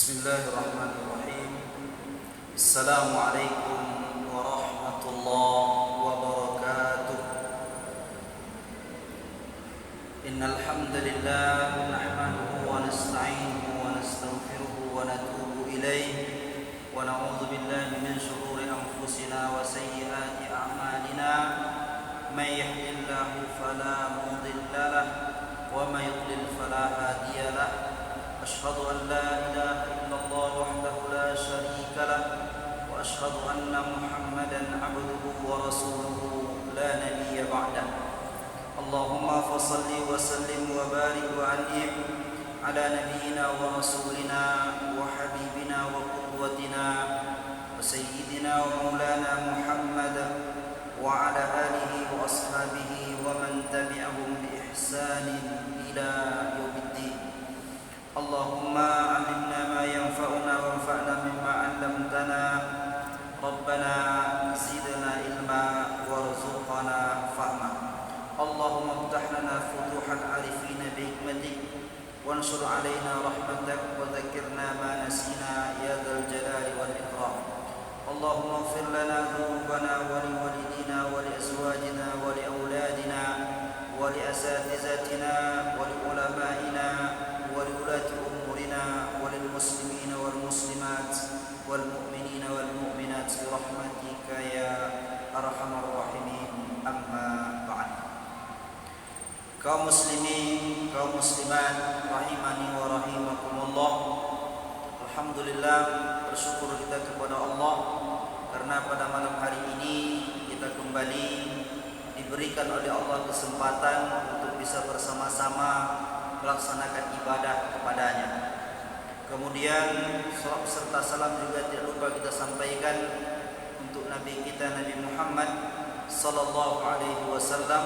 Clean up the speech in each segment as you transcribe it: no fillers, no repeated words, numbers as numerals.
Bismillahirrahmanirrahim. Assalamualaikum warahmatullahi wabarakatuh. Innal hamdalillah nahmaduhu wa nasta'inuhu wa nastaghfiruhu wa natubu ilayhi wa na'udzu billahi min shururi anfusina wa sayyiati a'malina. May yahdihillahu fala mudilla lahu wa may yudlil fala hadiya lahu. أشهد أن لا إله إلا الله وحده لا شريك له وأشهد أن محمدا عبده ورسوله لا نبي بعده اللهم فصل وسلم وبارك وأنعم على نبينا ورسولنا وحبيبنا وقدوتنا وسيدنا ومولانا محمد وعلى آله وأصحابه ومن تبعهم بإحسان إلى يوم الدين اللهم علمنا ما ينفعنا وانفعنا مما علمتنا ربنا زدنا علما وارزقنا فهما اللهم افتح لنا فتوح العارفين بحكمتك وانشر علينا رحمتك وذكرنا ما نسينا يا ذا الجلال والإكرام اللهم اغفر لنا ذنوبنا ولوالدينا ولأزواجنا ولأولادنا ولأساتذتنا ولعلمائنا ولولاة أمورنا وللمسلمين والمسلمات والمؤمنين والمؤمنات برحمتك يا أرحم الراحمين أما بعد. Kaum muslimin, kaum muslimat rahimani wa rahimakumullah. Alhamdulillah, bersyukur kita kepada Allah karena pada malam hari ini kita kembali diberikan oleh Allah kesempatan untuk bisa bersama-sama melaksanakan ibadah kepadanya. Kemudian salam serta salam juga tidak lupa kita sampaikan untuk Nabi kita Nabi Muhammad sallallahu alaihi wasallam.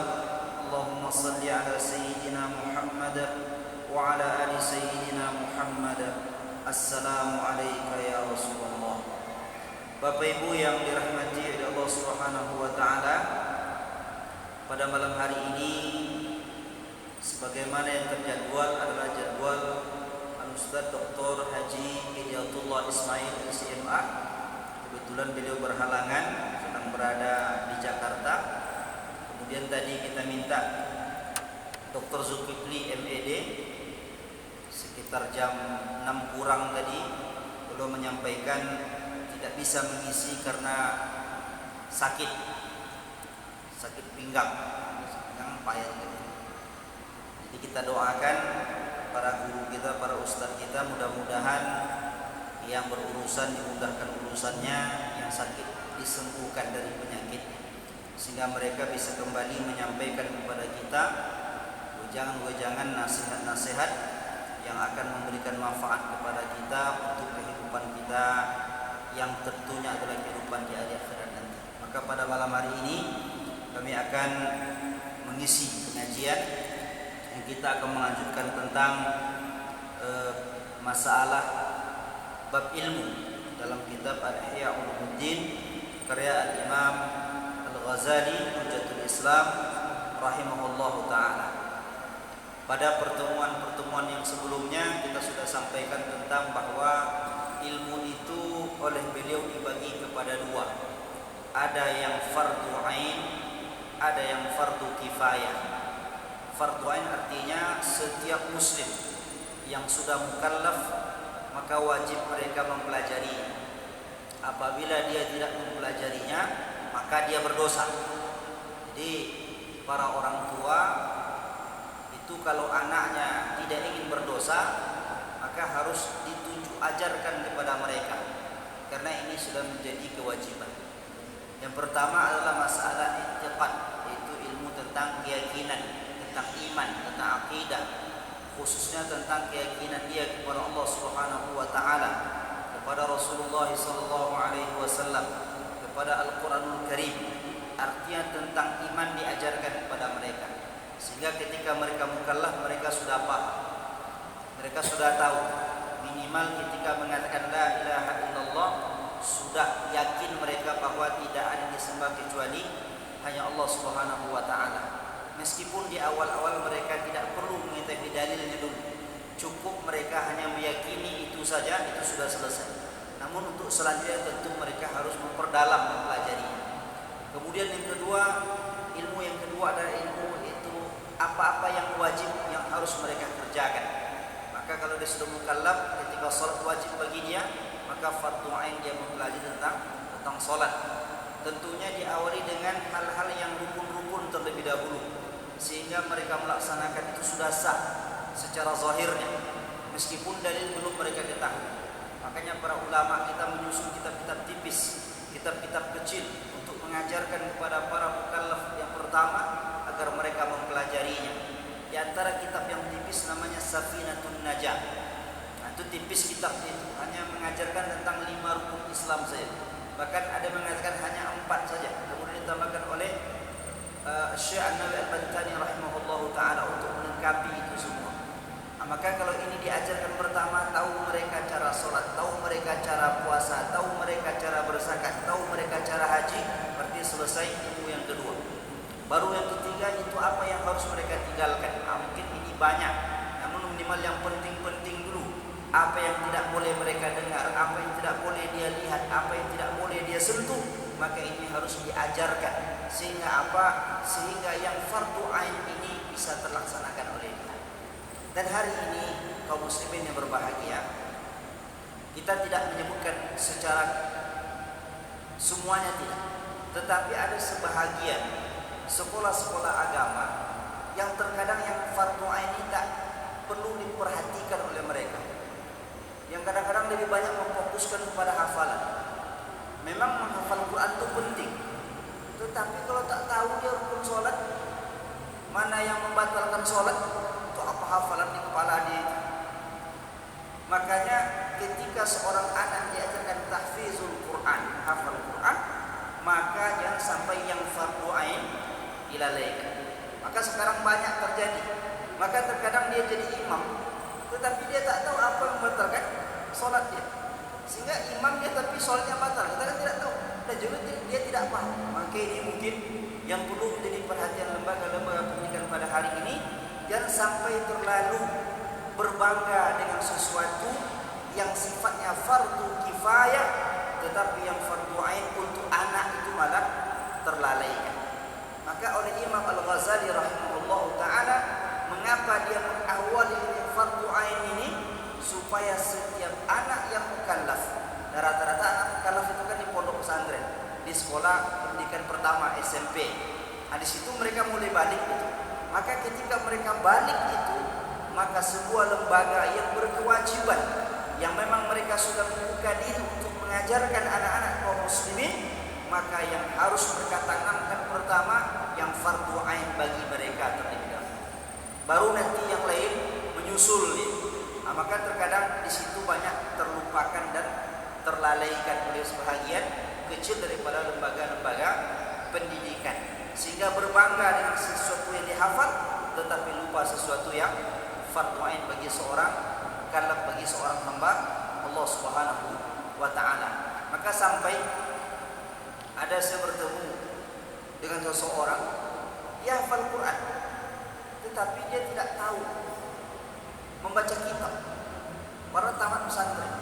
Allahumma salli ala sayyidina Muhammad wa ala ali sayyidina Muhammad. Assalamu alayka ya Rasulullah. Bapak Ibu yang dirahmati oleh Allah Subhanahu wa taala, pada malam hari ini sebagaimana yang terjadwal adalah jadwal Al-Ustaz Dr. Haji Hidyatullah Ismail SMA. Kebetulan beliau berhalangan, sedang berada di Jakarta. Kemudian tadi kita minta Dr. Zulkifli MED sekitar jam 6 kurang tadi beliau menyampaikan tidak bisa mengisi karena sakit pinggang payah. Jadi kita doakan para guru kita, para ustadz kita, mudah-mudahan yang berurusan dimudahkan urusannya, yang sakit disembuhkan dari penyakit, sehingga mereka bisa kembali menyampaikan kepada kita wejangan-wejangan nasihat-nasihat yang akan memberikan manfaat kepada kita untuk kehidupan kita yang tentunya adalah kehidupan di akhirat nanti. Maka pada malam hari ini kami akan mengisi pengajian yang kita akan melanjutkan tentang masalah bab ilmu dalam kitab Al-Ihya Ulumuddin karya Al-Imam Al-Ghazali Hujjatul Islam rahimahullahu taala. Pada pertemuan-pertemuan yang sebelumnya kita sudah sampaikan tentang bahwa ilmu itu oleh beliau dibagi kepada dua. Ada yang fardu ain, ada yang fardu kifayah. Fardu ain artinya setiap muslim yang sudah mukallaf maka wajib mereka mempelajari. Apabila dia tidak mempelajarinya maka dia berdosa. Jadi para orang tua itu kalau anaknya tidak ingin berdosa maka harus ajarkan kepada mereka, karena ini sudah menjadi kewajiban. Yang pertama adalah masalah i'tiqad, yaitu ilmu tentang keyakinan, tentang iman, tentang akidah, khususnya tentang keyakinan dia kepada Allah Subhanahu wa taala, kepada Rasulullah sallallahu alaihi wasallam, kepada Al-Qur'anul Karim. Artinya tentang iman diajarkan kepada mereka, sehingga ketika mereka mukallaf mereka sudah paham, mereka sudah tahu. Minimal ketika mengatakan la ilaha illallah sudah yakin mereka bahwa tidak ada disembah kecuali hanya Allah Subhanahu wa taala. Meskipun di awal-awal mereka tidak perlu mengetahui dalilnya dulu, cukup mereka hanya meyakini itu itu saja itu sudah selesai. Namun untuk selanjutnya tentu mereka harus memperdalam mempelajarinya. Kemudian yang kedua, ilmu yang kedua adalah ilmu itu apa-apa yang wajib yang harus mereka kerjakan. Maka kalau dia sudah mukallaf, ketika salat wajib bagi dia, maka fardu ain dia mempelajari tentang salat. Tentunya diawali dengan hal-hal yang rukun-rukun terlebih dahulu, sehingga mereka melaksanakan itu sudah sah secara zahirnya, meskipun dalil belum mereka ketahui. Makanya para ulama kita menyusun kitab-kitab tipis, kitab-kitab kecil untuk mengajarkan kepada para mukallaf yang pertama agar mereka mempelajarinya. Di antara kitab yang tipis namanya Safinatun Najah. Nah, itu tipis kitab itu, hanya mengajarkan tentang 5 rukun Islam saja. Bahkan ada mengatakan hanya 4 saja. Kemudian ditambahkan oleh Syekh An-Nawawi Al-Bantani rahimahullahu taala untuk melengkapi itu semua. Nah, maka kalau ini diajarkan pertama, tahu mereka cara sholat, tahu mereka cara puasa, tahu mereka cara berzakat, tahu mereka cara haji, berarti selesai ilmu yang kedua. Baru yang ketiga itu apa yang harus mereka tinggalkan. Nah, mungkin ini banyak, namun minimal yang penting-penting dulu. Apa yang tidak boleh mereka dengar, apa yang tidak boleh dia lihat, apa yang tidak boleh dia sentuh, maka ini harus diajarkan. Sehingga apa? Sehingga yang fardu ain ini bisa terlaksanakan oleh dia. Dan hari ini kaum muslimin yang berbahagia, kita tidak menyebutkan secara semuanya tidak, tetapi ada sebahagian sekolah-sekolah agama yang terkadang yang fardu ain ini tak perlu diperhatikan oleh mereka, yang kadang-kadang lebih banyak memfokuskan kepada hafalan. Memang menghafal Quran itu penting, tetapi kalau tak tahu dia rukun sholat, mana yang membatalkan sholat, itu apa hafalan di kepala dia. Makanya ketika seorang anak diajarkan tahfizul Quran, hafal Quran, maka jangan sampai yang fardu ain dilalaikan. Maka sekarang banyak terjadi. Maka terkadang dia jadi imam, tetapi dia tak tahu apa yang membatalkan sholat dia. Sehingga imam dia tapi sholatnya batal. Kita kan tidak tahu. Dan juga dia tidak paham. Maka ini mungkin yang perlu menjadi perhatian lembaga-lembaga pendidikan pada hari ini. Jangan sampai terlalu berbangga dengan sesuatu yang sifatnya fardu kifayah, tetapi yang fardu ain untuk anak itu malah terlalaikan. Maka oleh Imam Al-Ghazali rahimahullahu taala, mengapa dia mengawali fardu ain ini? Supaya setiap anak yang mukallaf, rata-rata anak mukallaf itu kan di pondok pesantren, di sekolah pendidikan pertama SMP. Nah, di situ mereka mulai balik itu. Maka ketika mereka balik itu, maka sebuah lembaga yang berkewajiban, yang memang mereka sudah membuka diri untuk mengajarkan anak-anak kaum muslimin, maka yang harus mereka tanamkan pertama yang fardu ain bagi mereka terlebih dahulu. Baru nanti yang lain menyusul dia. Nah, maka terkadang di situ banyak terlupakan dan terlalaikan oleh sebahagian kecil daripada lembaga-lembaga pendidikan, sehingga berbangga dengan sesuatu yang dihafal, tetapi lupa sesuatu yang fardu ain bagi seorang mukallaf, bagi seorang hamba Allah Subhanahu wa taala. Maka sampai ada saya bertemu dengan seseorang, dia hafal Quran, tetapi dia tidak tahu membaca kitab. Para tamat pesantren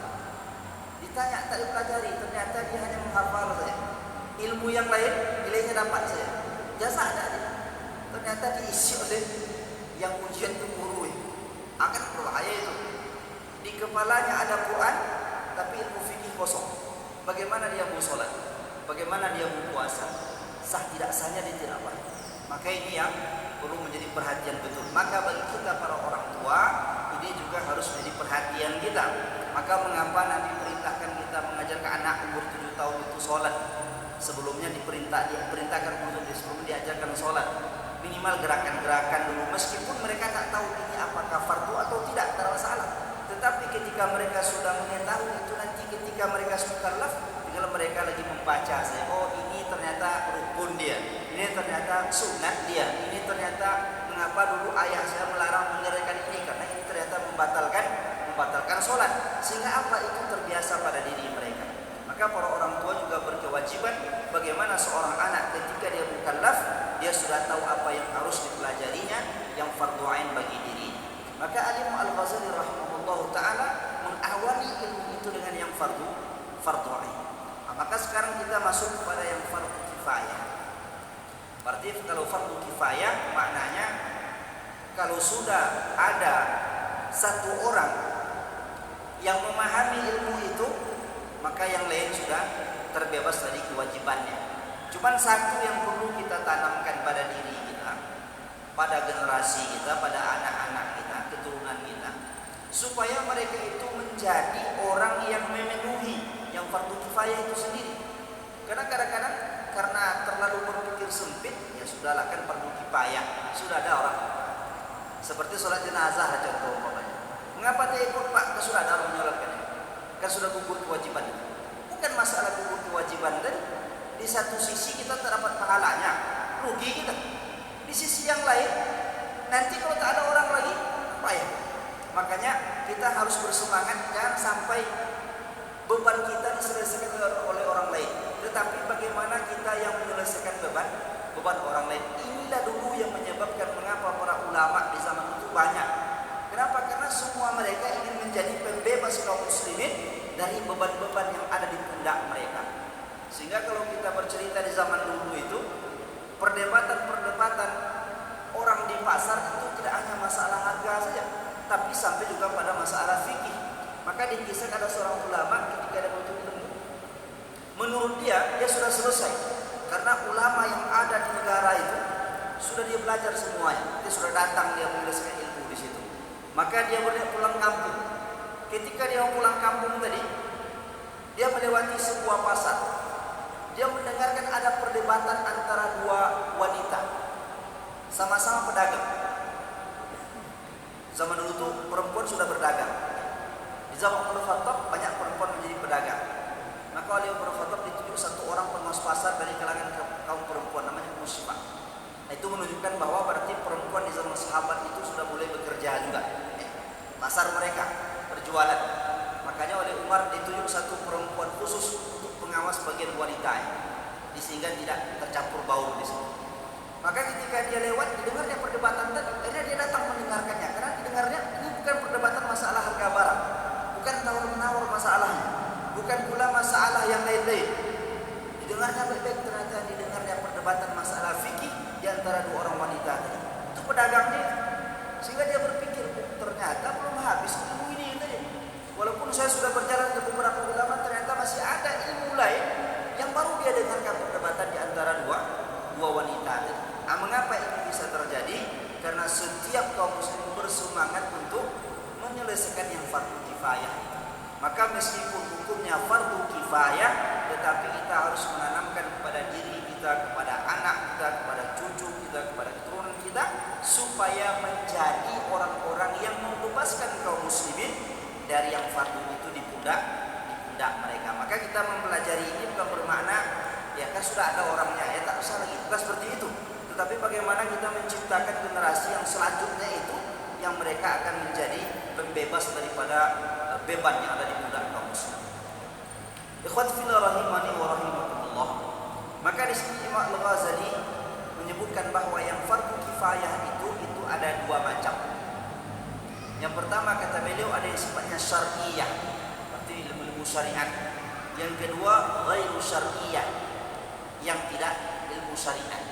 ditanya tak dipelajari, ternyata dia hanya menghafal saja. Ilmu yang lain nilainya dapat saja, jasa ada dia. Ternyata diisi oleh yang ujian itu guru. Akan berbahaya itu. Di kepalanya ada Quran, tapi ilmu fikih kosong. Bagaimana dia mau sholat? Bagaimana dia mau puasa? Sah tidak sahnya dia tidak paham. Maka ini yang perlu menjadi perhatian betul. Maka bagi kita para orang tua, ini juga harus menjadi perhatian kita. Maka mengapa Nabi perintahkan kita mengajarkan anak umur 7 tahun itu sholat? Sebelumnya diperintahkan untuk sebelum diajarkan sholat, minimal gerakan-gerakan dulu. Meskipun mereka tak tahu ini apakah fardu atau tidak, tak masalah. Tetapi ketika mereka sudah mengetahui itu, nanti ketika mereka mukallaf, tinggal mereka lagi membaca saya, oh ini ternyata rukun dia, ini ternyata sunat dia, ini ternyata mengapa dulu ayah saya melarang mengerjakan ini, karena ini ternyata membatalkan sholat. Sehingga apa itu terbiasa pada diri mereka. Maka para orang tua juga berkewajiban bagaimana seorang anak ketika dia mukallaf, dia sudah tahu apa yang harus dipelajarinya, yang fardu ain bagi diri. Maka Alim Al-Ghazali rahimahullahu taala mengawali tentu dengan yang fardu ain. Maka sekarang kita masuk kepada yang fardu kifayah. Berarti kalau fardu kifayah maknanya kalau sudah ada satu orang yang memahami ilmu itu, maka yang lain sudah terbebas dari kewajibannya. Cuman satu yang perlu kita tanamkan pada diri kita, pada generasi kita, pada anak-anak kita, keturunan kita, supaya mereka itu menjadi orang yang memenuhi yang fardu kifayah itu sendiri. Karena kadang-kadang karena terlalu berpikir sempit, ya sudahlah kan fardu kifayah, sudah ada orang. Seperti sholat jenazah contoh umpamanya. Mengapa tidak ikut Pak? Kan sudah ada orang menyolatkannya. Kan sudah gugur kewajiban. Bukan masalah gugur kewajiban tadi. Di satu sisi kita terdapat pahalanya, rugi kita. Di sisi yang lain, nanti kalau tak ada orang lagi, apa ya? Makanya kita harus bersemangat jangan sampai beban kita diselesaikan oleh orang lain. Tetapi bagaimana kita yang menyelesaikan beban orang lain. Inilah dulu yang menyebabkan mengapa para ulama di zaman itu banyak. Kenapa? Karena semua mereka ingin menjadi pembebas kaum muslimin dari beban-beban yang ada di pundak mereka. Sehingga kalau kita bercerita di zaman dulu itu, perdebatan orang di pasar itu tidak hanya masalah harga saja, tapi sampai juga pada masalah fikih. Maka dikisahkan ada seorang ulama ketika dia menuntut ilmu, menurut dia sudah selesai. Karena ulama yang ada di negara itu sudah dia belajar semuanya, dia sudah datang, dia menyelesaikan ilmu di situ. Maka dia boleh pulang kampung. Ketika dia mau pulang kampung tadi, dia melewati sebuah pasar. Dia mendengarkan ada perdebatan antara dua wanita, sama-sama pedagang. Zaman dulu tuh perempuan sudah berdagang. Di zaman Umar Khattab banyak perempuan menjadi pedagang. Maka oleh Umar Khattab ditunjuk satu orang penguasa pasar dari kalangan kaum perempuan, namanya Musybah. Nah, itu menunjukkan bahwa berarti perempuan di zaman sahabat itu sudah mulai bekerja juga. Pasar mereka berjualan. Makanya oleh Umar ditunjuk satu perempuan khusus untuk pengawas bagian wanita, sehingga tidak tercampur baur di situ. Maka ketika dia lewat, didengarnya perdebatan tadi, akhirnya dia datang mendengarkannya. Karena didengarnya ini bukan perdebatan masalah harga barang, bukan tawar-menawar masalahnya, bukan pula masalah yang lain-lain. Didengarnya baik-baik, ternyata didengarnya perdebatan masalah fikih di antara dua orang wanita tadi. Itu pedagangnya, sehingga dia berpikir, ternyata belum habis ilmu ini tadi. Walaupun saya sudah berjalan ke beberapa ulama, ternyata masih ada ilmu lain yang baru dia dengarkan perdebatan di antara dua wanita tadi. Nah, mengapa ini bisa terjadi? Karena setiap kaum muslim bersemangat untuk menyelesaikan yang fardu kifayah. Maka meskipun hukumnya fardu kifayah, tetapi kita harus menanamkan kepada diri kita, kepada anak kita, kepada cucu kita, kepada keturunan kita, supaya menjadi orang-orang yang membebaskan kaum muslimin dari yang fardu itu di pundak mereka. Maka kita mempelajari ini bukan bermakna ya kan sudah ada orangnya, ya tak usah lagi, bukan seperti itu. Tetapi bagaimana kita menciptakan generasi yang selanjutnya itu, yang mereka akan menjadi pembebas daripada beban yang ada di pundak kaum muslim. Ikhwati fillah rahimani wa rahimakumullah. Maka di sini Imam Al-Ghazali menyebutkan bahwa yang fardu kifayah itu ada dua macam. Yang pertama kata beliau ada yang sifatnya syar'iyah, berarti ilmu syariat. Yang kedua ghairu syar'iyah, yang tidak ilmu syariat.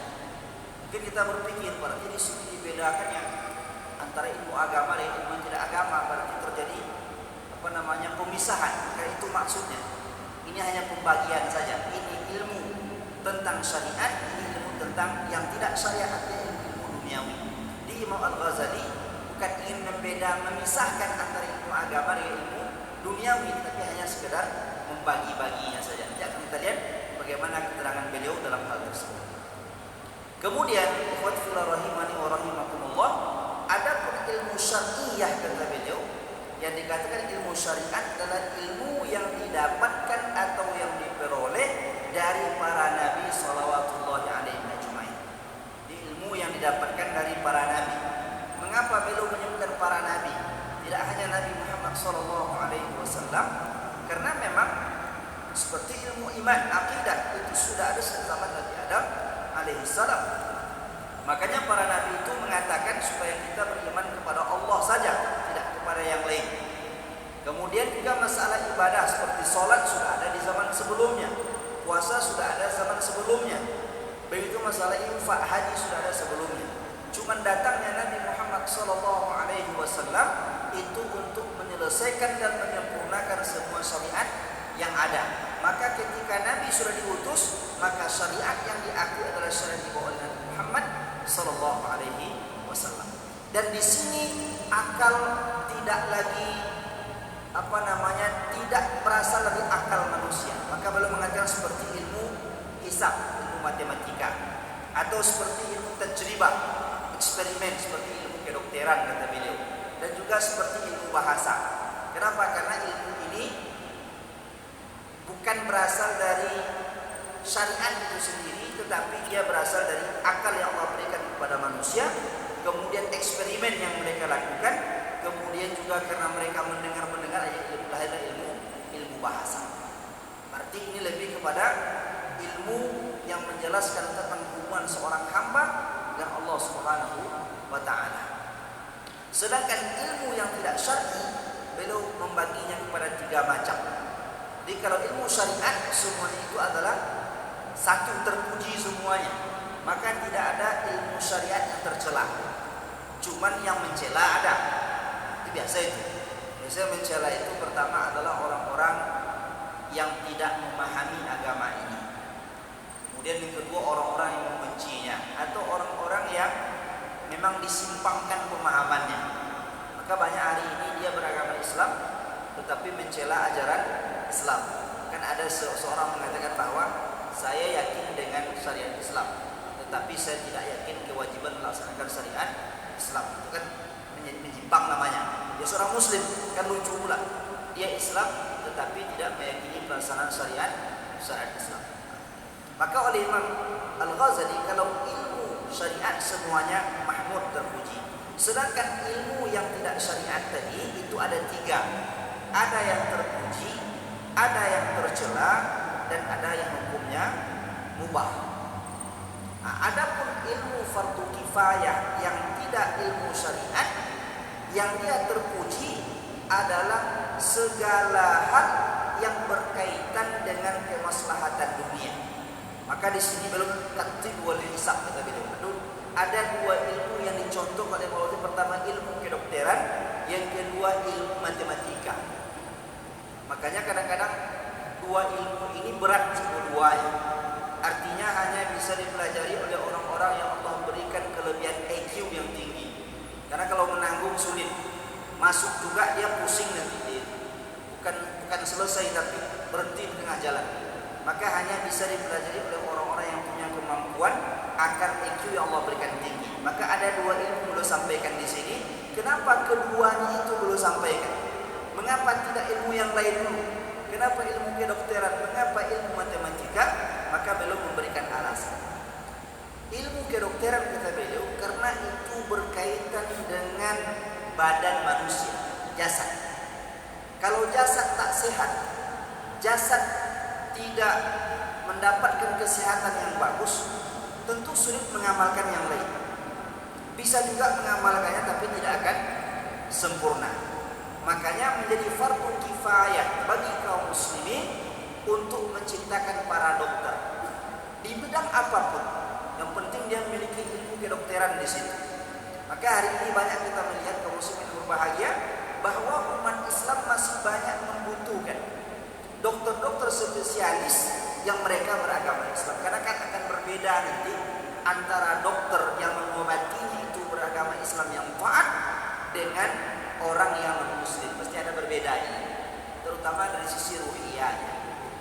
Mungkin kita berpikir berarti di sini dibedakannya antara ilmu agama dan ilmu tidak agama, berarti terjadi pemisahan. Karena itu maksudnya. Ini hanya pembagian saja. Ini ilmu tentang syariat, ini ilmu tentang yang tidak syariat, ilmu duniawi. Di Imam Al-Ghazali bukan ingin memisahkan antara ilmu agama dengan ilmu duniawi, tapi hanya sekedar membagi-baginya saja. Nanti akan kita lihat bagaimana keterangan beliau dalam hal tersebut. Kemudian, ikhwati fillah rahimani wa rahimakumullah, ada pun ilmu syar'iyah kata beliau, yang dikatakan ilmu syariat adalah ilmu yang didapatkan atau yang diperoleh dari para nabi sallallahu alaihi ajmain. Ilmu yang didapatkan dari para nabi. Mengapa beliau menyebutkan para nabi? Tidak hanya Nabi Muhammad sallallahu alaihi wasallam, karena memang seperti ilmu iman, akidah itu sudah ada sejak zaman Nabi Adam alaihi salam. Makanya para nabi itu mengatakan supaya kita beriman kepada Allah saja, tidak kepada yang lain. Kemudian Kemudian juga masalah ibadah seperti sholat sudah ada di zaman sebelumnya, puasa sudah ada zaman sebelumnya. Begitu masalah infak haji sudah ada sebelumnya. Cuman datangnya Nabi Muhammad SAW itu untuk menyelesaikan dan menyempurnakan semua syariat yang ada. Maka ketika Nabi sudah diutus, maka syariat yang diakui adalah syariat dibawa oleh Nabi Muhammad SAW. Dan di sini akal tidak lagi tidak berasal dari akal manusia. Maka beliau mengatakan seperti ilmu hisab, ilmu matematika, atau seperti ilmu tajribah, eksperimen, seperti ilmu kedokteran kata beliau, dan juga seperti ilmu bahasa. Kenapa? Karena ilmu ini bukan berasal dari syariat itu sendiri, tetapi dia berasal dari akal yang Allah berikan kepada manusia. Kemudian eksperimen yang mereka lakukan, kemudian juga karena mereka mendengar lahirlah ilmu bahasa. Berarti ini lebih kepada ilmu yang menjelaskan tentang hubungan seorang hamba dengan Allah Subhanahu wa taala. Sedangkan ilmu yang tidak syar'i, beliau membaginya kepada 3 macam. Jadi kalau ilmu syariat semuanya itu adalah satu, terpuji semuanya, maka tidak ada ilmu syariat yang tercela. Cuman yang mencela ada. Itu biasa itu. Biasanya mencela itu pertama adalah orang-orang yang tidak memahami agama ini. Kemudian yang kedua orang-orang yang membencinya, atau orang-orang yang memang disimpangkan pemahamannya. Maka banyak hari ini dia beragama Islam tetapi mencela ajaran Islam. Kan ada seorang mengatakan bahwa saya yakin dengan syariat Islam, tetapi saya tidak yakin kewajiban melaksanakan syariat Islam. Itu kan menyimpang namanya. Dia seorang muslim, kan lucu pula. Dia Islam tetapi tidak meyakini pelaksanaan syariat Islam. Maka oleh Imam Al-Ghazali, kalau ilmu syariat semuanya mahmud, terpuji. Sedangkan ilmu yang tidak syariat tadi itu ada 3. Ada yang terpuji, ada yang tercela, dan ada yang hukumnya mubah. Nah, adapun ilmu fardu kifayah yang tidak ilmu syariat, yang dia terpuji adalah segala hal yang berkaitan dengan kemaslahatan dunia. Maka di sini belum tatib wal hisab kata beliau. Ada 2 ilmu yang dicontoh oleh Maulana. Pertama ilmu kedokteran, yang kedua ilmu matematika. Makanya kadang-kadang 2 ilmu ini berat dua-duanya. Artinya hanya bisa dipelajari oleh orang-orang yang Allah berikan kelebihan IQ yang tinggi. Karena kalau menanggung sulit, masuk juga dia pusing nanti. Bukan selesai tapi berhenti di tengah jalan. Maka hanya bisa dipelajari oleh orang-orang yang punya kemampuan akan IQ yang Allah berikan tinggi. Maka ada 2 ilmu beliau sampaikan di sini. Kenapa keduanya itu beliau sampaikan? Mengapa tidak ilmu yang lain dulu? Kenapa ilmu kedokteran? Mengapa ilmu matematika? Maka beliau memberikan alasan. Ilmu kedokteran kata beliau karena itu berkaitan dengan badan manusia, jasad. Kalau jasad tak sehat, jasad tidak mendapatkan kesehatan yang bagus, tentu sulit mengamalkan yang lain. Bisa juga mengamalkannya tapi tidak akan sempurna. Makanya menjadi fardu kifayah bagi kaum muslimin untuk menciptakan para dokter di bidang apapun. Yang penting dia memiliki ilmu kedokteran di situ. Maka hari ini banyak kita melihat kaum muslimin berbahagia bahwa umat Islam masih banyak membutuhkan dokter-dokter spesialis yang mereka beragama Islam. Karena kan akan berbeda nanti antara dokter yang mengobatinya itu beragama Islam yang taat dengan orang yang non-muslim. Pasti ada berbedanya, terutama dari sisi ruhiyahnya.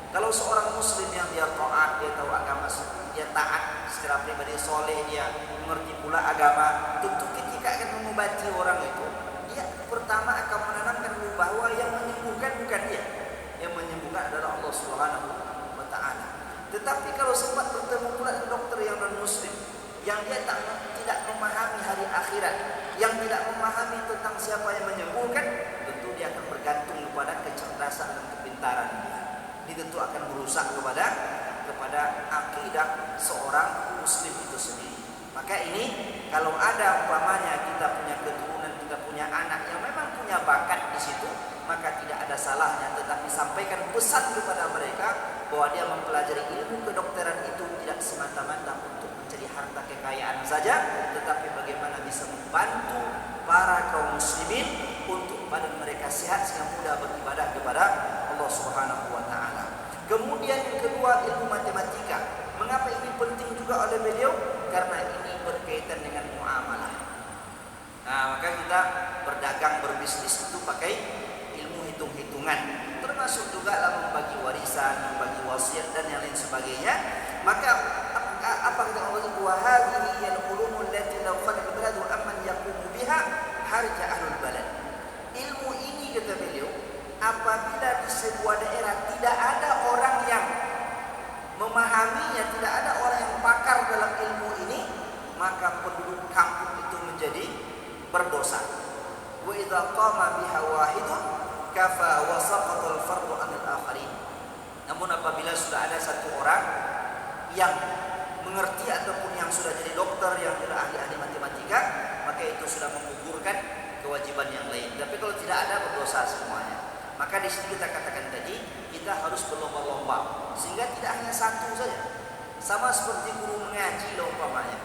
Kalau seorang muslim yang dia taat, dia tahu agama, dia taat secara pribadi, soleh, dia mengerti pula agama, tentu ketika akan mengobati orang itu, dia pertama akan menanamkan bahwa yang menyembuhkan bukan dia, yang menyembuhkan adalah Allah Subhanahu wa taala. Tetapi kalau sempat bertemu pula dokter yang non-muslim, yang dia tidak memahami hari akhirat, yang tidak memahami tentang siapa yang menyembuhkan, tentu dia akan bergantung kepada kecerdasan dan kepintaran dia. Ini tentu akan merusak kepada akidah seorang muslim itu sendiri. Maka ini kalau ada umpamanya kita punya keturunan, kita punya anak yang memang punya bakat di situ, maka tidak ada ada salahnya, tetapi sampaikan pesan kepada mereka bahwa dia mempelajari ilmu kedokteran itu tidak semata-mata untuk mencari harta kekayaan saja, tetapi bagaimana bisa membantu para kaum muslimin untuk badan mereka sehat sehingga mudah beribadah kepada Allah Subhanahu wa taala. Kemudian yang kedua, ilmu matematika. Mengapa ini penting juga oleh beliau? Karena ini berkaitan dengan muamalah. Nah, maka kita berdagang, berbisnis itu pakai ilmu hitung-hitungan. Termasuk juga dalam membagi warisan, membagi wasiat dan yang lain sebagainya. Maka apa kata Allah? Wa hadhihi al-ulumul lati law qad al-baladu amman yaqumu biha harja ahlul balad. Ilmu ini kata beliau, apabila di sebuah daerah tidak ada orang yang memahaminya, tidak ada orang yang pakar dalam ilmu ini, maka penduduk kampung itu menjadi berdosa. Wa idza qama biha wahidun kafa wa saqatal fardu 'anil akharin. Namun apabila sudah ada satu orang yang mengerti ataupun yang sudah jadi dokter, yang sudah ahli matematika, maka itu sudah menggugurkan kewajiban yang lain. Tapi kalau tidak ada, berdosa semuanya. Maka di sini kita katakan tadi, kita harus berlomba-lomba sehingga tidak hanya satu saja. Sama seperti guru mengaji lah umpamanya.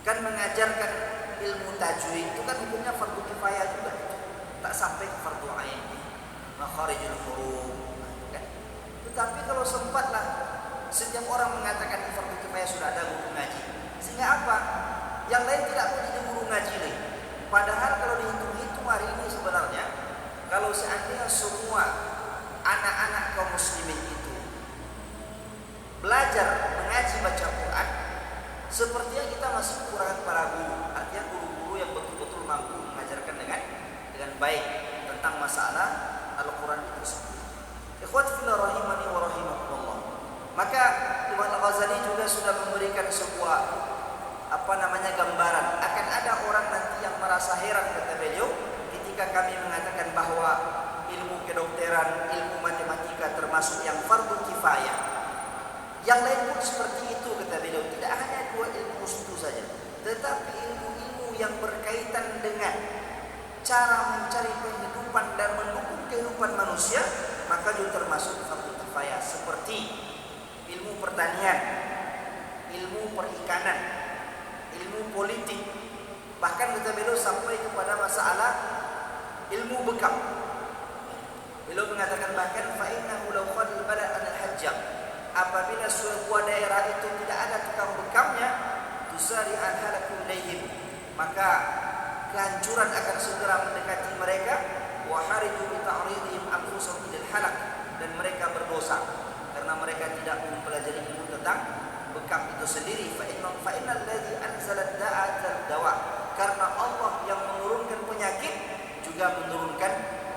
Kan mengajarkan ilmu tajwid itu kan hukumnya fardu kifayah juga. Tak sampai ke fardu ain. Makharijul huruf. Kan? Tetapi kalau sempatlah setiap orang mengatakan fardu kifayah sudah ada guru ngaji. Sehingga apa? Yang lain tidak menjadi guru ngaji lagi. Padahal kalau dihitung-hitung hari ini sebenarnya, kalau seandainya semua anak-anak kaum muslimin itu belajar mengaji baca Quran, sepertinya kita masih kekurangan para guru. Artinya guru-guru yang betul-betul mampu mengajarkan dengan baik tentang masalah Al-Quran itu sendiri. Ikhwati fillah rahimani wa rahimakumullah. Maka Imam Al-Ghazali juga sudah memberikan sebuah gambaran akan ada orang nanti yang merasa heran kata beliau ketika kami mengatakan bahwa ilmu kedokteran, ilmu matematika termasuk yang fardu kifayah. Yang lain pun seperti itu kata beliau, tidak hanya dua ilmu itu saja, tetapi ilmu-ilmu yang berkaitan dengan cara mencari penghidupan dan mendukung kehidupan manusia, maka juga termasuk fardu kifayah, seperti ilmu pertanian, ilmu perikanan, ilmu politik, bahkan kita beliau sampai kepada masalah ilmu bekam. Beliau mengatakan bahkan fa innahu law qad bada al-hajjam, apabila sebuah daerah itu tidak ada tukang bekamnya, tusari al-halaku ilaihim, maka kehancuran akan segera mendekati mereka. Wa haridu bi ta'ridihim anfusahum ila al-halak, dan mereka berdosa karena mereka tidak mempelajari ilmu tentang bekam itu sendiri. Fa innal ladzi anzala da'a dawa, karena Allah yang menurunkan penyakit juga menurunkan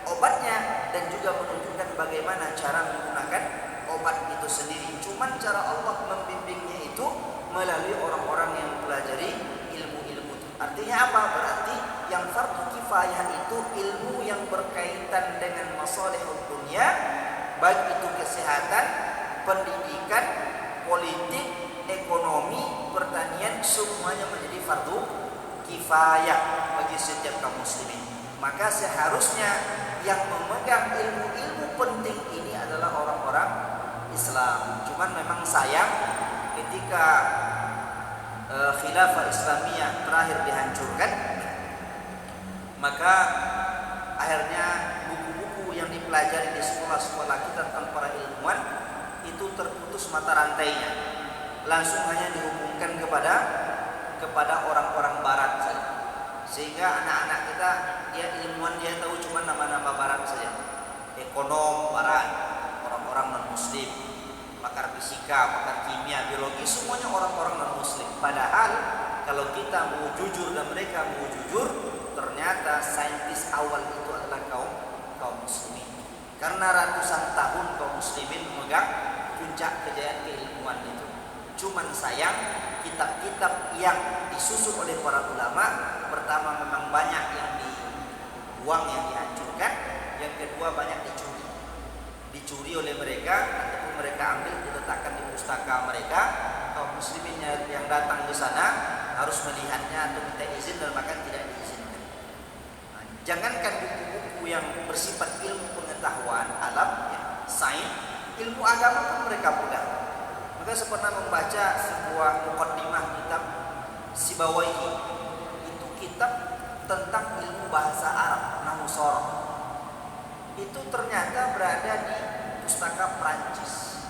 obatnya dan juga menunjukkan bagaimana cara menggunakan obat itu sendiri. Cuman cara Allah membimbingnya itu melalui orang-orang yang mempelajari ilmu-ilmu itu. Artinya apa? Berarti yang fardu kifayah itu ilmu yang berkaitan dengan masalihul dunia, baik itu kesehatan, pendidikan, politik, ekonomi, pertanian, semuanya menjadi fardu kifayah bagi setiap kaum muslimin. Maka seharusnya yang memegang ilmu-ilmu penting ini adalah orang-orang Islam. Cuman memang sayang ketika khilafah Islamiyah terakhir dihancurkan, maka akhirnya buku-buku yang dipelajari di sekolah-sekolah kita tentang para ilmuwan itu terputus mata rantainya, langsung hanya dihubungkan kepada orang-orang barat saja. Sehingga anak-anak kita, dia ilmuwan, dia tahu cuma nama-nama barat saja. Ekonom barat, orang-orang non-muslim, pakar fisika, pakar kimia, biologi, semuanya orang-orang non-muslim. Padahal kalau kita mau jujur dan mereka mau jujur, ternyata saintis awal itu adalah kaum muslimin. Karena ratusan tahun kaum muslimin memegang puncak kejayaan keilmuan itu. Cuman sayang, kitab-kitab yang disusun oleh para ulama, pertama memang banyak yang dibuang, yang dihancurkan, yang kedua banyak dicuri oleh mereka, ataupun mereka ambil diletakkan di pustaka mereka. Kaum muslimin yang datang ke sana harus melihatnya atau minta izin dan bahkan tidak diizinkan. Nah, jangankan buku-buku buku yang bersifat ilmu pengetahuan alam, ya, sains, ilmu agama pun mereka pegang. Maka saya pernah membaca sebuah muqaddimah kitab Sibawaihi. Itu kitab tentang ilmu bahasa Arab, Nahwu Sharaf. Itu ternyata berada di pustaka Prancis.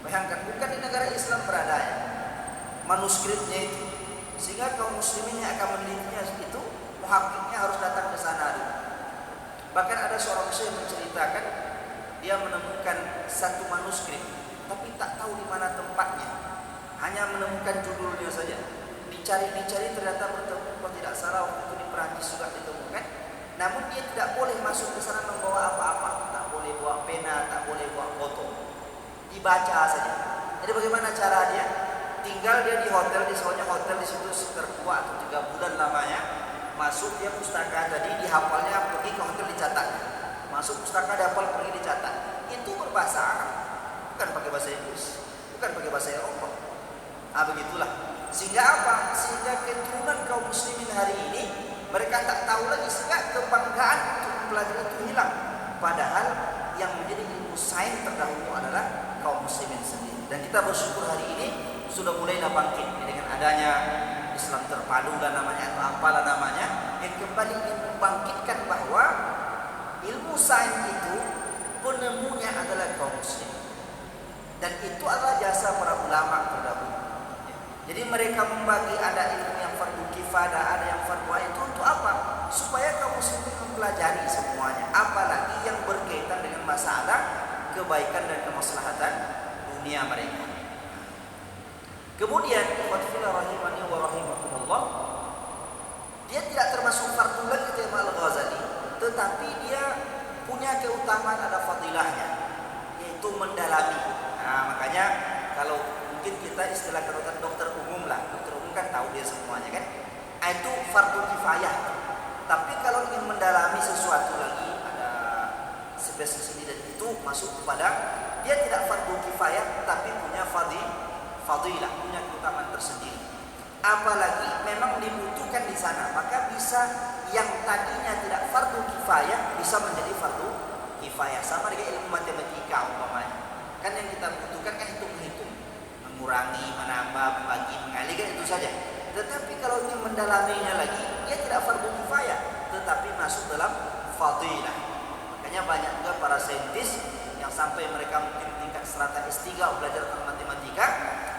Bayangkan, bukan di negara Islam berada ya, manuskripnya itu. Sehingga kaum muslimin yang akan menelitinya itu, muhakkiknya harus datang ke sana dulu. Bahkan ada seorang syekh menceritakan dia menemukan satu manuskrip, tapi tak tahu di mana tempatnya. Hanya menemukan judulnya saja. Dicari-dicari ternyata bertemu, kalau tidak salah waktu itu di Perancis juga ditemukan. Namun dia tidak boleh masuk ke sana membawa apa-apa, tak boleh bawa pena, tak boleh bawa foto. Dibaca saja. Jadi bagaimana cara dia? Tinggal dia di hotel, disewanya hotel di situ sekitar 2 atau 3 bulan lamanya. Masuk dia pustaka tadi, dihafalnya, pergi ke hotel dicatat. Masuk pustaka dihafal, pergi dicatat. Itu berbahasa Arab, bukan pakai bahasa Inggris, bukan pakai bahasa Eropa. Begitulah. Sehingga apa? Sehingga keturunan kaum muslimin hari ini mereka tak tahu lagi, sehingga kebanggaan untuk mempelajari itu hilang. Padahal yang menjadi ilmu sains terdahulu adalah kaum muslimin sendiri. Dan kita bersyukur hari ini sudah mulai bangkit dengan adanya Islam terpadu dan namanya atau apalah namanya, yang kembali membangkitkan bahwa ilmu sains itu penemunya adalah kaum muslim. Dan itu adalah jasa para ulama terdahulu. Jadi mereka membagi, ada ilmu yang fardu kifadah, ada yang fardu ain. Itu untuk apa? Supaya kaum muslimin mempelajari semuanya, apalagi yang berkaitan dengan masalah kebaikan dan kemaslahatan dunia mereka. Kemudian, rahimani wa rahimakumullah, dia tidak termasuk fardu lagi kata Imam Al-Ghazali, tetapi dia punya keutamaan, ada fadilahnya, yaitu mendalami. Makanya kalau mungkin kita istilah dokter umum lah, dokter umum kan tahu dia semuanya kan, itu fardu kifayah. Tapi kalau ingin mendalami sesuatu lagi, ada spesies ini dan itu masuk kepada dia tidak fardu kifayah, tapi punya fadilah, punya keutamaan tersendiri. Apalagi memang dibutuhkan di sana, maka bisa yang tadinya tidak fardu kifayah bisa menjadi fardu kifayah. Sama dengan ilmu matematika umpamanya. Kan yang kita butuhkan kan hitung-hitung, mengurangi, menambah, membagi, mengalih, kan itu saja. Tetapi kalau ingin mendalaminya lagi, dia tidak fardu kifayah, tetapi masuk dalam fadilah. Makanya banyak juga para saintis yang sampai mereka mungkin tingkat strata S3 belajar tentang matematika,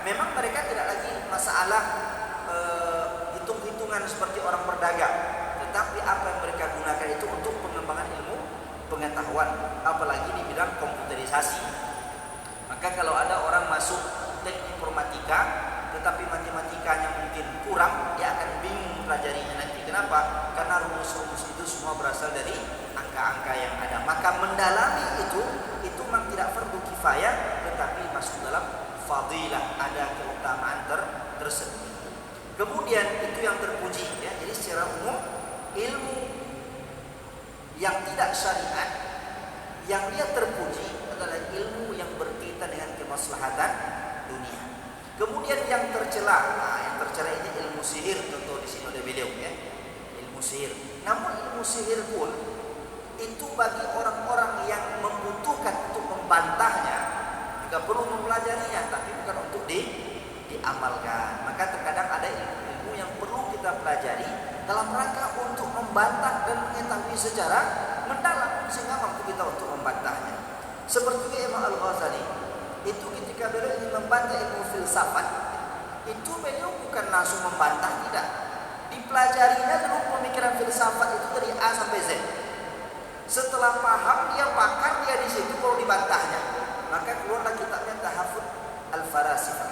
memang mereka tidak lagi masalah hitung-hitungan seperti orang berdagang, tetapi apa yang mereka gunakan itu untuk pengembangan ilmu pengetahuan, apalagi di bidang komputerisasi. Maka kalau ada orang masuk teknik informatika tetapi matematikanya mungkin kurang, dia akan bingung mempelajarinya nanti. Kenapa? Karena rumus-rumus itu semua berasal dari angka-angka yang ada. Maka mendalami itu memang tidak fardu kifayah, tetapi masuk dalam fadilah, ada keutamaan tersendiri. Kemudian itu yang terpuji ya. Jadi secara umum ilmu yang tidak syariat yang dia terpuji adalah ilmu yang berkaitan dengan kemaslahatan dunia. Kemudian yang tercela, yang tercela ini ilmu sihir, tentu di sini ada beliau ya, ilmu sihir. Namun ilmu sihir pun itu bagi orang-orang yang membutuhkan untuk membantahnya, tidak perlu mempelajarinya, tapi bukan untuk diamalkan. Maka terkadang ada ilmu yang perlu kita pelajari dalam rangka untuk membantah dan mengetahui secara mendalam sehingga mampu kita untuk membantahnya. Seperti Imam Al-Ghazali itu ketika beliau ingin membantah ilmu filsafat, itu beliau bukan langsung membantah, tidak. Dipelajarinya dulu pemikiran filsafat itu dari A sampai Z. Setelah paham, dia pakar, dia di situ baru dibantahnya. Maka keluarlah kitabnya Tahafut Al-Farasifah.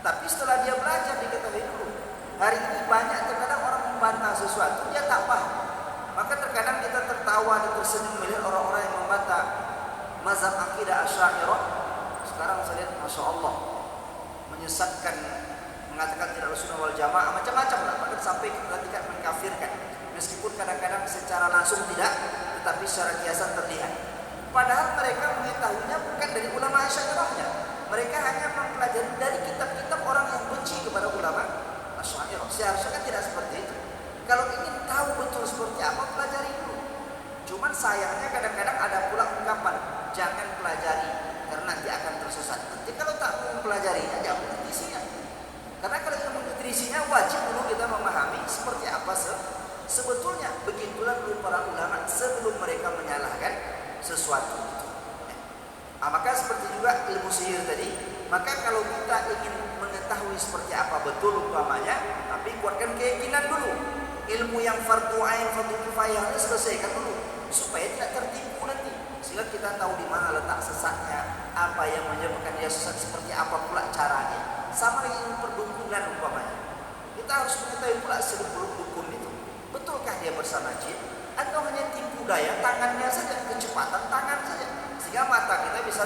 Tapi setelah dia belajar, diketahui dulu. Hari ini banyak terkadang orang membantah sesuatu, dia tak paham. Maka terkadang kita tertawa dan tersenyum melihat orang-orang yang membantah mazhab akidah Asy'ariyah. Sekarang saya lihat, Masya Allah, menyesatkan, mengatakan tidak Rasulullah wal Jamaah, macam-macam lah, bahkan sampai kita tidak mengkafirkan. Meskipun kadang-kadang secara langsung tidak, tetapi secara kiasan terlihat. Padahal mereka mengetahuinya bukan dari ulama Asy'ariyahnya. Mereka hanya mempelajari dari kitab-kitab orang yang benci kepada ulama Asy'ariyah. Seharusnya kan tidak seperti itu. Kalau ingin tahu betul seperti apa, pelajari dulu. Cuman sayangnya kadang-kadang ada pula ungkapan jangan pelajari karena nanti akan tersesat. Nanti kalau tak mau pelajari jangan mengerti isinya. Karena kalau kita mengerti isinya wajib dulu kita memahami seperti apa sebetulnya. Begitulah dulu para ulama sebelum mereka menyalahkan sesuatu itu. Maka seperti juga ilmu sihir tadi. Maka kalau kita ingin mengetahui seperti apa betul umpamanya, tapi kuatkan keyakinan dulu. Ilmu yang fardu ain, fardu kifayah ini selesaikan dulu supaya tidak tertipu nanti. Sehingga kita tahu di mana letak sesatnya, apa yang menyebabkan dia sesat, seperti apa pula caranya. Sama dengan ilmu perdukunan umpamanya. Kita harus mengetahui pula seluk-beluk dukun itu. Betulkah dia bersama jin atau hanya tipu daya tangannya saja, kecepatan tangan saja. Sehingga mata kita bisa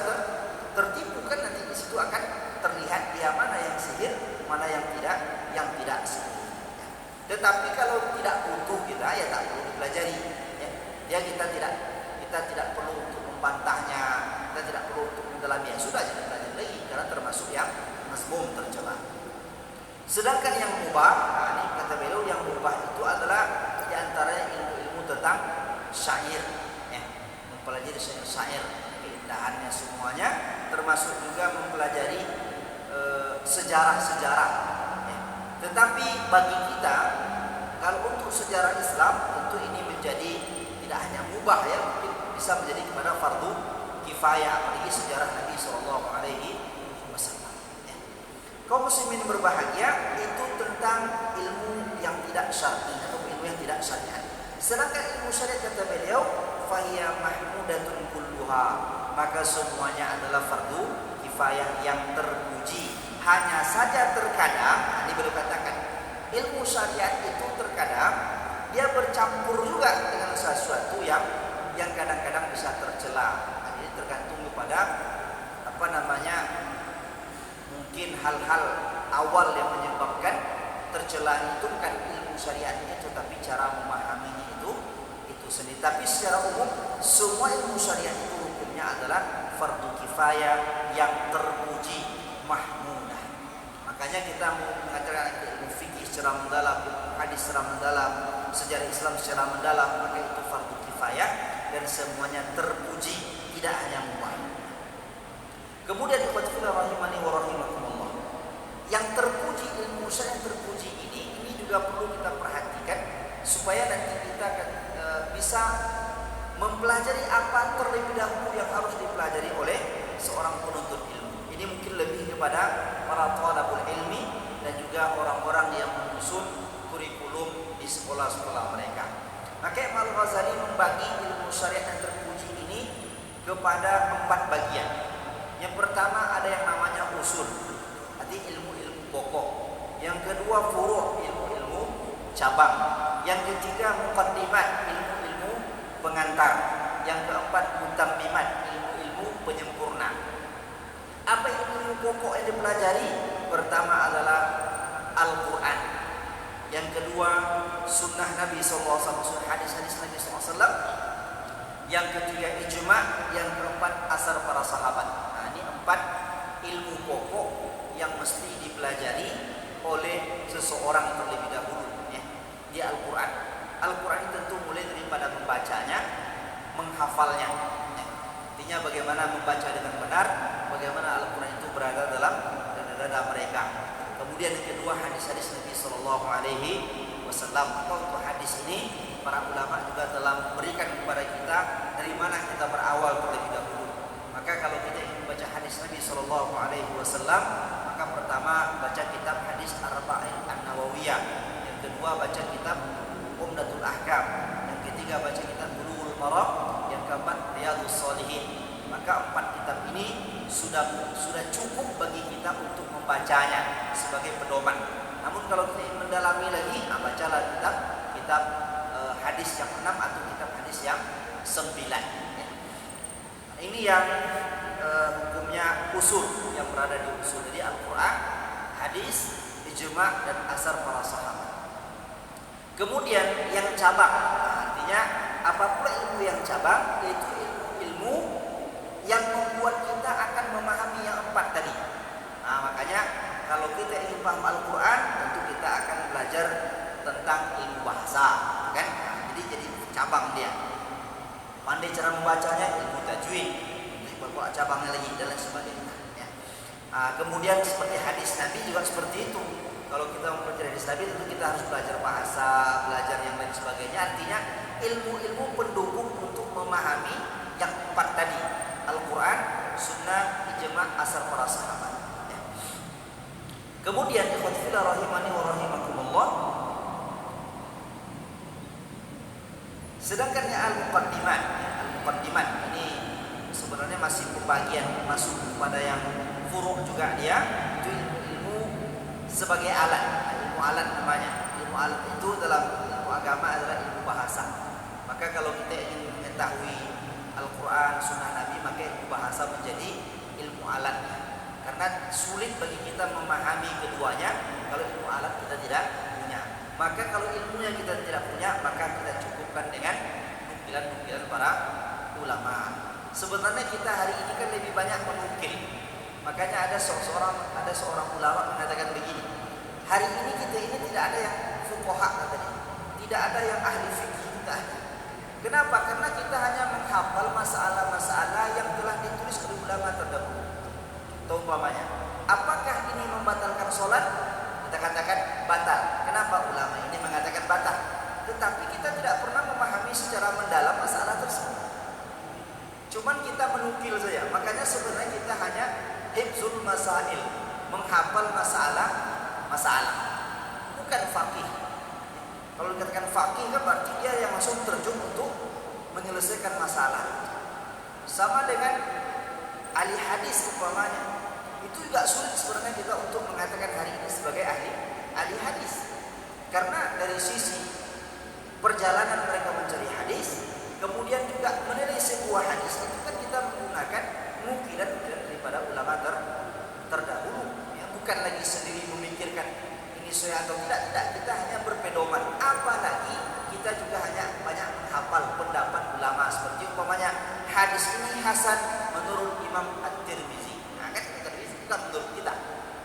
tertipu kan, nanti di situ akan terlihat dia mana yang sihir, mana yang tidak sihir. Tetapi kalau tidak butuh kita ya tak perlu dipelajari. Ya kita tidak perlu untuk membantahnya, kita tidak perlu untuk mendalami. Sudah jangan belajar lagi karena termasuk yang mazmum, tercela. Sedangkan yang mubah, ini kata beliau yang mubah itu adalah di antaranya ilmu-ilmu tentang syair, mempelajari syair, keindahannya semuanya, termasuk juga mempelajari sejarah-sejarah. Tetapi bagi kita, kalau untuk sejarah Islam tentu ini menjadi tidak hanya mubah ya, mungkin bisa menjadi kepada fardu kifayah, apalagi sejarah Nabi Shallallahu Alaihi Wasallam. Kaum muslimin berbahagia itu tentang ilmu yang tidak syar'i atau ilmu yang tidak syariat. Sedangkan ilmu syariat kata beliau, fahiya mahmudatun kulluha, maka semuanya adalah fardu kifayah yang terpuji. Hanya saja terkadang, ini beliau katakan, ilmu syariat itu terkadang dia bercampur juga dengan sesuatu yang kadang-kadang bisa tercela. Ini tergantung kepada mungkin hal-hal awal yang menyebabkan tercela itu bukan ilmu syariatnya itu, tapi cara memahaminya itu sendiri. Tapi secara umum semua ilmu syariat itu hukumnya adalah fardu kifayah yang terpuji, mahmudah. Makanya kita mengatakan ilmu fikih secara mendalam, hadis secara mendalam, sejarah Islam secara mendalam, maka itu fardu kifayah dan semuanya terpuji, tidak hanya mubah. Kemudian ikhwatul rahimani wa rahimakumullah, yang terpuji, ilmu syariat yang terpuji ini juga perlu kita perhatikan supaya nanti kita akan bisa mempelajari apa terlebih dahulu yang harus dipelajari oleh seorang penuntut ilmu. Ini mungkin lebih kepada para thalabul ilmi dan juga orang-orang yang menyusun kurikulum di sekolah-sekolah mereka. Maka Imam Al-Ghazali membagi ilmu syariat yang terpuji ini kepada 4 bagian. Yang pertama ada yang namanya usul, arti ilmu-ilmu pokok. Yang kedua furu', ilmu-ilmu cabang. Yang ketiga muqaddimat, ilmu-ilmu pengantar. Yang keempat mutammimat, ilmu-ilmu penyempurna. Apa ilmu pokok yang dipelajari? Pertama adalah Al-Quran. Yang kedua sunnah Nabi SAW, hadis-hadis Nabi SAW. Yang ketiga ijma'. Yang keempat asar para sahabat. Nah, ini 4 ilmu pokok yang mesti dipelajari oleh seseorang terlebih dahulu di Al-Quran. Al-Quran tentu mulai daripada membacanya, menghafalnya. Artinya bagaimana membaca dengan benar, bagaimana Al-Quran itu berada dalam dada mereka. Kemudian yang kedua hadis-hadis Nabi Sallallahu Alaihi Wasallam. Maka untuk hadis ini para ulama juga telah memberikan kepada kita dari mana kita berawal terlebih dahulu. Maka kalau kita ingin membaca hadis Nabi Sallallahu Alaihi Wasallam, maka pertama baca kitab hadis Arba'in An-Nawawiyah. Yang kedua baca kitab Umdatul Ahkam. Yang ketiga baca kitab Bulughul Maram. Yang keempat Riyadhus Shalihin. Maka 4 kitab ini sudah cukup bagi kita untuk membacanya sebagai pedoman. Namun kalau kita ingin mendalami lagi, bacalah kitab hadis yang 6 atau kitab hadis yang 9. Ini yang hukumnya usul, yang berada di usul. Jadi Al-Quran, hadis, ijma' dan asar para sahabat. Kemudian yang cabang, artinya apa pula ilmu yang cabang? Yaitu ilmu yang membuat kita akan memahami yang 4 tadi. Nah, makanya kalau kita ingin paham Al-Quran, tentu kita akan belajar tentang ilmu bahasa, kan? Jadi cabang dia. pandai cara membacanya, ilmu tajwid, beberapa cabangnya lagi dan lain sebagainya. Ya. Kemudian seperti hadis Nabi juga seperti itu. Kalau kita mempelajari hadis Nabi tentu kita harus belajar bahasa, belajar yang lain sebagainya. Artinya ilmu-ilmu pendukung untuk memahami yang empat tadi: Al-Quran, Sunnah, Ijma', asar para sahabat. Ya. Kemudian ikhwati fillah rahimani wa rahimakumullah. Sedangkan al-muqaddimat, al-muqaddimat ini sebenarnya masih pembagian masuk kepada yang furu' juga dia. Itu ilmu sebagai alat, ilmu alat namanya. Ilmu alat itu dalam ilmu agama adalah ilmu bahasa. Maka kalau kita ingin mengetahui Al-Quran, Sunnah Nabi, maka ilmu bahasa menjadi ilmu alatnya. Karena sulit bagi kita memahami keduanya kalau ilmu alat kita tidak punya. Maka kalau ilmunya kita tidak punya, maka kita cukupkan dengan nukilan-nukilan para ulama. Sebenarnya kita hari ini kan lebih banyak menukil. Makanya ada seorang ulama mengatakan begini, hari ini kita ini tidak ada yang fuqaha katanya, tidak ada yang ahli fikih, tidak ada. Kenapa? Karena kita hanya menghafal masalah-masalah yang telah ditulis oleh ulama terdahulu. Umpamanya, apakah ini membatalkan sholat? Kita katakan batal. Kenapa ulama ini mengatakan batal? Tetapi kita tidak pernah memahami secara mendalam masalah tersebut. Cuman kita menukil saja. Makanya sebenarnya kita hanya hifzul masail, menghafal masalah, bukan faqih. Kalau dikatakan faqih kan berarti dia yang langsung terjun untuk menyelesaikan masalah. Sama dengan ahli hadis umpamanya. Itu juga sulit sebenarnya kita untuk mengatakan hari ini sebagai ahli hadis. Karena dari sisi perjalanan mereka mencari hadis, kemudian juga menilai sebuah hadis itu kan kita menggunakan nukilan daripada ulama terdahulu. Ya, bukan lagi sendiri memikirkan ini sesuai atau tidak, kita hanya berpedoman. Apalagi kita juga hanya banyak menghafal pendapat ulama seperti umpamanya hadis ini hasan menurut Imam At-Tirmizi. Nah, kan At-Tirmizi bukan menurut kita.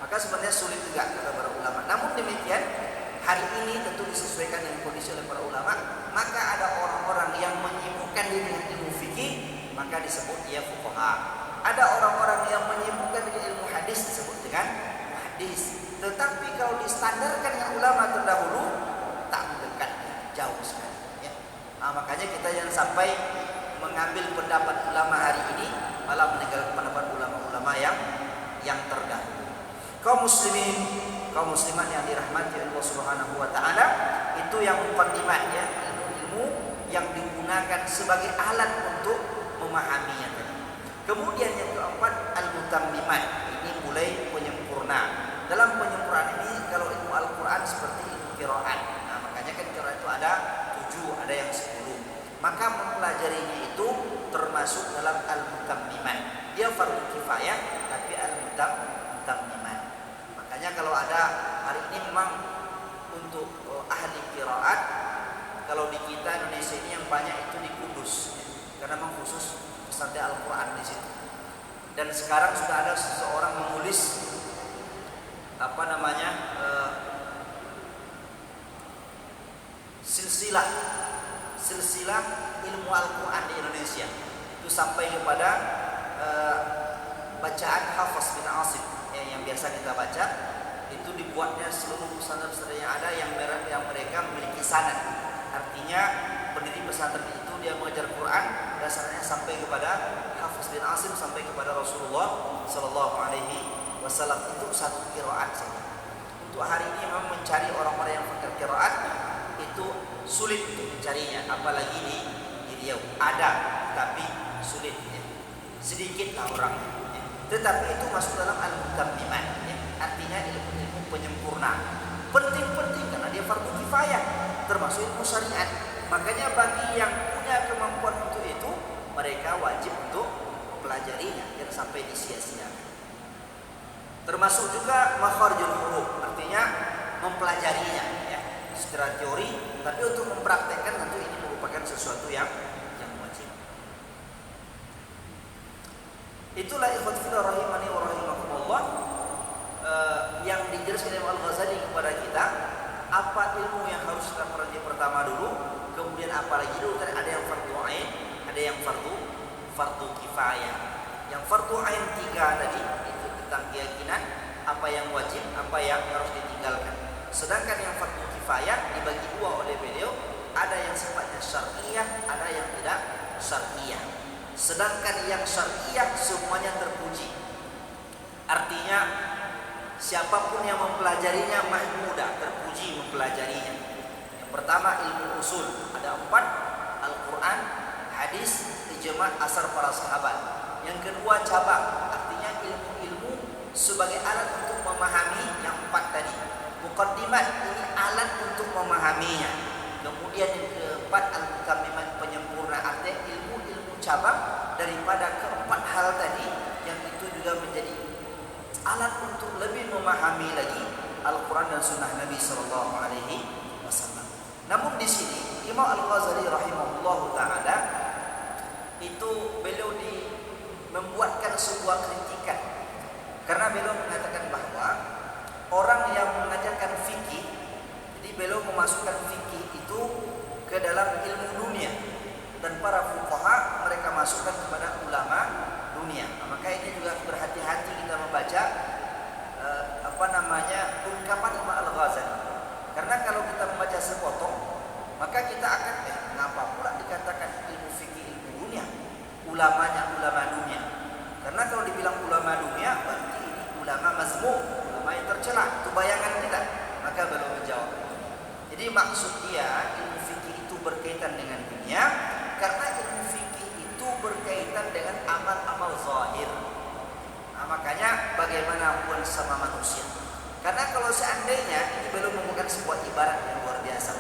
Maka sebenarnya sulit juga kata para ulama. Namun demikian, hari ini tentu disesuaikan dengan kondisi oleh para ulama. Maka ada orang-orang yang menyibukkan diri dengan ilmu fikih, maka disebut dia fuqaha. Ada orang-orang yang menyibukkan dengan ilmu hadis, disebut dengan hadis. Tetapi kalau distandarkan dengan ulama terdahulu, tak mendekat, jauh sekali. Ya. Nah, makanya kita jangan sampai mengambil pendapat ulama hari ini, malah meninggalkan pendapat ulama-ulama yang terdahulu. Kaum muslimin, kaum muslimat yang dirahmati Allah Subhanahu wa taala, itu yang muqaddimat ya, ilmu-ilmu yang digunakan sebagai alat untuk memahaminya tadi. Kemudian yang keempat al-mutammimat, ini mulai penyempurna. Dalam penyempurnaan ini kalau ilmu Al-Qur'an seperti ilmu qiraat. Nah, makanya kan qiraat itu ada 7, ada yang 10. Maka mempelajarinya itu termasuk dalam al-mutammimat. Dia fardu kifayah tapi al-mutammimat. Makanya kalau ada hari ini memang untuk ahli qiraat, kalau di kita Indonesia ini yang banyak itu di Kudus, karena memang khusus pesantren Al-Quran di situ. Dan sekarang sudah ada seseorang menulis silsilah ilmu Al-Quran di Indonesia. Itu sampai kepada bacaan Hafiz bin Asim yang biasa kita baca. Itu dibuatnya seluruh pesantren-pesantren yang ada yang mereka memiliki sanad. Artinya pendiri pesantren itu dia mengajar Quran dasarnya sampai kepada Hafiz bin Asim, sampai kepada Rasulullah Sallallahu Alaihi Wasallam. Itu satu qiraat saja. Untuk hari ini memang mencari orang-orang yang fakir qiraat itu sulit untuk mencarinya, apalagi di Riau ada tapi sulit ya. Sedikitlah orangnya ya. Tetapi itu masuk dalam al-mutammimat ya. Artinya ilmu penyempurna, penting-penting karena dia fardu kifayah, termasuk ilmu syariat. Makanya bagi yang punya kemampuan untuk itu, mereka wajib untuk mempelajarinya, jangan sampai disia-siakan. Termasuk juga makharijul huruf, artinya mempelajarinya ya, secara teori, tapi untuk mempraktekkan tentu ini merupakan sesuatu yang wajib. Itulah ikhwat fillah rahimani wa rahimakumullah, yang dijelaskan oleh Al-Ghazali kepada kita apa ilmu yang harus kita pelajari pertama dulu, kemudian apa lagi dulu. Kan ada yang fardu ain, ada ada yang fardu kifayah. Yang fardu ain 3 tadi itu tentang keyakinan, apa yang wajib, apa yang harus ditinggalkan. Sedangkan yang fardu kifayah dibagi 2 oleh beliau, ada yang sifatnya syar'iyah, ada yang tidak syar'iyah. Sedangkan yang syar'iyah semuanya terpuji. Artinya siapapun yang mempelajarinya mahmudah, terpuji mempelajarinya. Yang pertama ilmu usul, ada 4, Al-Quran, hadis, ijma', asar para sahabat. Yang kedua cabang, artinya ilmu-ilmu sebagai alat untuk memahami yang 4 tadi. Muqaddimat, ini alat untuk memahaminya. Kemudian yang keempat al-mutammimat, penyempurna, artinya ilmu-ilmu cabang daripada keempat hal tadi, yang itu juga menjadi alat untuk lebih memahami lagi Al-Quran dan Sunnah Nabi Sallallahu Alaihi Wasallam. Namun di sini Imam Al-Ghazali rahimahullah taala itu beliau membuatkan sebuah kritikan, karena beliau mengatakan bahwa orang yang mengajarkan fikih, jadi beliau memasukkan fikih itu ke dalam ilmu dunia, dan para fuqaha mereka masukkan kepada ulama dunia. Maka ini juga berhati-hati kita membaca ungkapan Imam Al-Ghazali, karena kalau kita membaca sepotong maka kita akan kenapa pula dikatakan ilmu fikih ilmu dunia, ulamanya ulama dunia. Karena kalau dibilang ulama dunia berarti ini ulama mazmum, ulama yang tercela. Itu bayangan kita. Maka beliau menjawab, jadi maksud dia ilmu fikih itu berkaitan dengan dunia, karena ilmu fikih itu berkaitan dengan amal-amal zahir. Nah, makanya bagaimanapun sama manusia. Karena kalau seandainya ini belum merupakan sebuah ibarat yang luar biasa.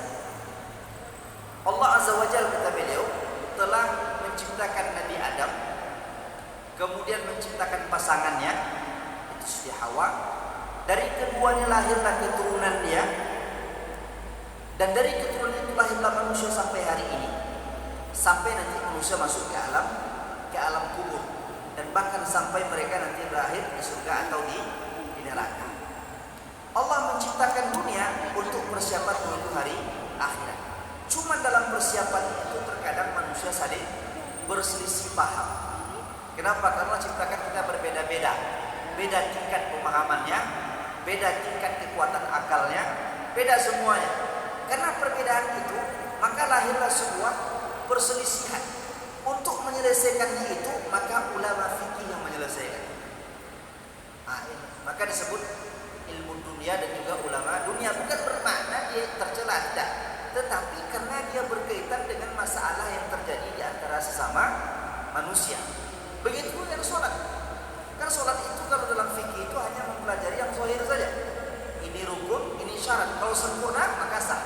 Allah Azza wa Jalla kata beliau telah menciptakan Nabi Adam, kemudian menciptakan pasangannya itu Siti Hawa. Dari keduanya lahirlah keturunan dia, dan dari keturunan itu lahirlah manusia sampai hari ini, sampai nanti manusia masuk ke alam kubur, dan bahkan sampai mereka nanti berakhir di surga atau di neraka. Allah menciptakan dunia untuk persiapan menuju hari akhirat. Cuma dalam persiapan itu terkadang manusia saling berselisih paham. Kenapa? Karena ciptakan kita berbeda-beda, beda tingkat pemahamannya, beda tingkat kekuatan akalnya, beda semuanya. Karena perbedaan itu, maka lahirlah sebuah perselisihan. Untuk menyelesaikan itu, maka ulama fikih yang menyelesaikan. Maka disebut ilmu dunia dan juga ulama dunia. Bukan bermakna dia tercela, tidak, tetapi karena dia berkaitan dengan masalah yang terjadi di antara sesama manusia. Begitu dengan sholat. Kan sholat itu kalau dalam fikih itu hanya mempelajari yang zahir saja. Ini rukun, ini syarat. Kalau sempurna maka sah.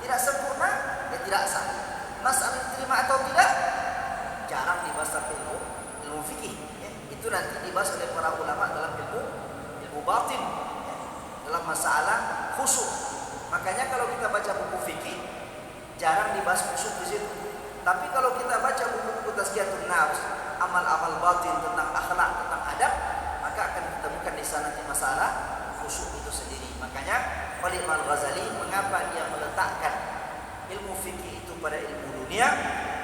Tidak sempurna ya tidak sah. Masalah diterima atau tidak jarang dibahas dalam ilmu fikih. Ya. Itu nanti dibahas oleh para ulama dalam ilmu batin, ya. Dalam masalah khusyuk. Makanya kalau kita baca buku fikih jarang dibahas khusyuk di situ. Tapi kalau kita baca buku-buku tazkiyatun nafs, amal-amal batin tentang akhlak, tentang adab, maka akan ditemukan di sana nanti masalah khusyuk itu sendiri. Makanya oleh Imam Al-Ghazali mengapa dia meletakkan ilmu fikih itu pada ilmu dunia,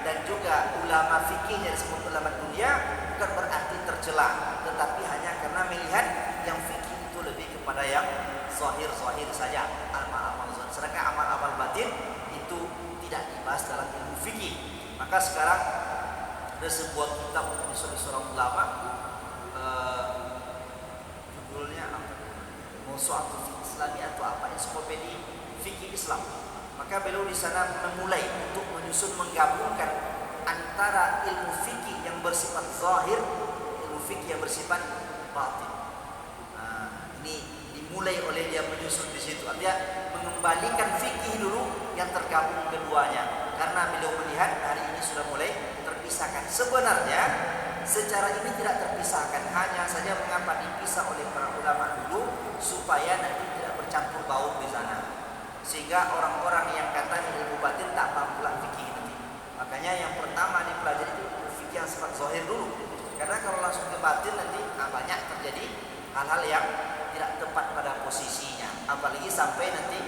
dan juga ulama fikih yang disebut ulama dunia bukan berarti tercela, tetapi hanya karena melihat yang fikih itu lebih kepada yang zahir-zahir saja, amal-amal zahir. Sedangkan amal-amal batin itu tidak dibahas dalam ilmu fikih. Maka sekarang ada sebuah kitab dari seorang ulama, judulnya apa? Mawsu'atul Fiqh Islami atau apa? Ensiklopedia Fikih Islam. Maka beliau di sana memulai untuk menyusun, menggabungkan antara ilmu fikih yang bersifat zahir, ilmu fikih yang bersifat batin. Ini dimulai oleh dia menyusun di situ. Artinya mengembalikan fikih dulu yang tergabung keduanya. Karena beliau melihat hari ini sudah mulai terpisahkan. Sebenarnya secara ini tidak terpisahkan, hanya saja mengapa dipisah oleh para ulama dulu supaya nanti tidak bercampur baur di sana. Sehingga orang-orang yang kata ilmu batin tak paham pula fikih nanti. Makanya yang pertama dipelajari itu fikih yang sifat zahir dulu. Karena kalau langsung ke batin nanti banyak terjadi hal-hal yang tidak tepat pada posisinya. Apalagi sampai nanti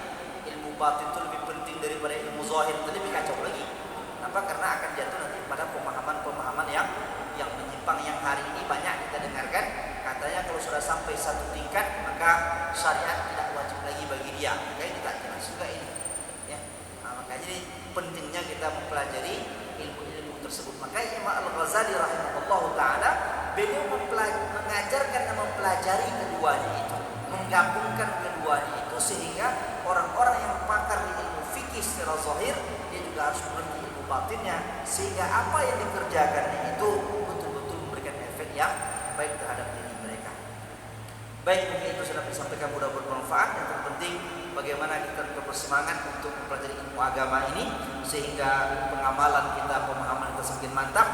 ilmu batin itu lebih penting daripada ilmu zahir, itu lebih kacau lagi. Nah, Kenapa? Karena akan jatuh nanti pada pemahaman-pemahaman yang menyimpang yang hari ini banyak kita dengarkan. Katanya kalau sudah sampai satu tingkat maka syariat tidak wajib lagi bagi dia. Makanya kita jelas juga ini. Ya. Nah, makanya jadi pentingnya kita mempelajari ilmu-ilmu tersebut. Maka Imam Al-Ghazali rahimahullah taala beliau mengajarkan dan mempelajari keduanya itu, menggabungkan keduanya itu sehingga orang-orang yang pakar di ilmu fikih secara zahir dia juga harus mengerti ilmu batinnya sehingga apa yang dikerjakannya itu betul-betul memberikan efek yang baik terhadap diri mereka. Baik, mungkin itu sudah disampaikan, mudah bermanfaat. Yang terpenting bagaimana kita bersemangat untuk mempelajari ilmu agama ini sehingga pengamalan kita, pemahaman kita semakin mantap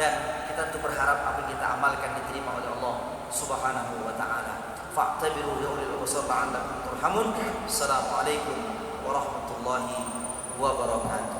dan kita tuh berharap apa yang kita amalkan diterima oleh Allah Subhanahu wa taala. Fa'tabiru ya ulil absar la'allakum turhamun. Assalamualaikum warahmatullahi wabarakatuh.